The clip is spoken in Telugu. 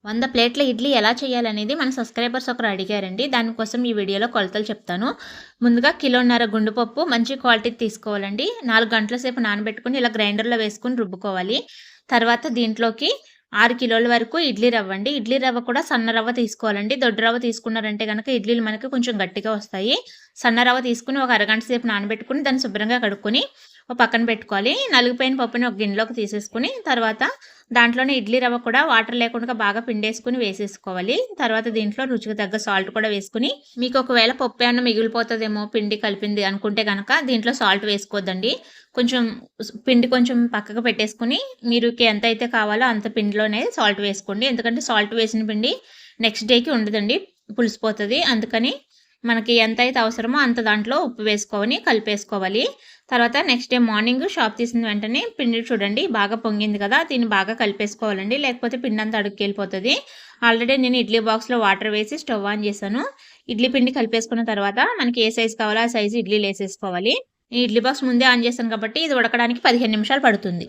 100 ప్లేట్ల ఇడ్లీ ఎలా చేయాలనేది మన సబ్స్క్రైబర్స్ ఒకరు అడిగారండి. దానికోసం ఈ వీడియోలో కొలతలు చెప్తాను. ముందుగా కిలోన్నర గుండుపప్పు మంచి క్వాలిటీది తీసుకోవాలండి. 4 గంటల సేపు నానబెట్టుకొని ఇలా గ్రైండర్‌లో వేసుకొని రుబ్బుకోవాలి. తర్వాత దీంట్లోకి 6 కిలోల వరకు ఇడ్లీ రవ్వ అండి. ఇడ్లీ రవ్వ కూడా సన్న రవ్వ తీసుకోవాలండి. దొడ్డు రవ్వ తీసుకున్నారంటే గనక ఇడ్లీలు మనకి కొంచెం గట్టిగా వస్తాయి. సన్న రవ్వ తీసుకొని ఒక అరగంట సేపు నానబెట్టుకొని దాన్ని శుభ్రంగా కడుక్కొని ఓ పక్కన పెట్టుకోవాలి. నలిగిపోయిన పప్పుని ఒక గిన్నెలోకి తీసేసుకొని తర్వాత దాంట్లోనే ఇడ్లీ రవ్వ కూడా వాటర్ లేకుండా బాగా పిండేసుకొని వేసేసుకోవాలి. తర్వాత దీంట్లో రుచికి తగ్గ సాల్ట్ కూడా వేసుకొని, మీకు ఒకవేళ పప్పు ఏమన్నా మిగిలిపోతుందేమో పిండి కలిపింది అనుకుంటే గనక దీంట్లో సాల్ట్ వేసుకోవద్దండి. కొంచెం పిండి కొంచెం పక్కకు పెట్టేసుకొని మీరుకి ఎంత అయితే కావాలో అంత పిండిలోనే సాల్ట్ వేసుకోండి. ఎందుకంటే సాల్ట్ వేసిన పిండి నెక్స్ట్ డేకి ఉండదండి, పులిసిపోతుంది. అందుకని మనకి ఎంత అయితే అవసరమో అంత దాంట్లో ఉప్పు వేసుకొని కలిపేసుకోవాలి. తర్వాత నెక్స్ట్ డే మార్నింగ్ షాప్ తీసిన వెంటనే పిండి చూడండి బాగా పొంగింది కదా, దీన్ని బాగా కలిపేసుకోవాలండి. లేకపోతే పిండి అంతా అడుక్కెళ్ళిపోతుంది. ఆల్రెడీ నేను ఇడ్లీ బాక్స్లో వాటర్ వేసి స్టవ్ ఆన్ చేశాను. ఇడ్లీ పిండి కలిపేసుకున్న తర్వాత మనకి ఏ సైజు కావాలో ఆ సైజు ఇడ్లీలు వేసేసుకోవాలి. ఈ ఇడ్లీ బాక్స్ ముందే ఆన్ చేశాను కాబట్టి ఇది ఉడకడానికి 15 నిమిషాలు పడుతుంది.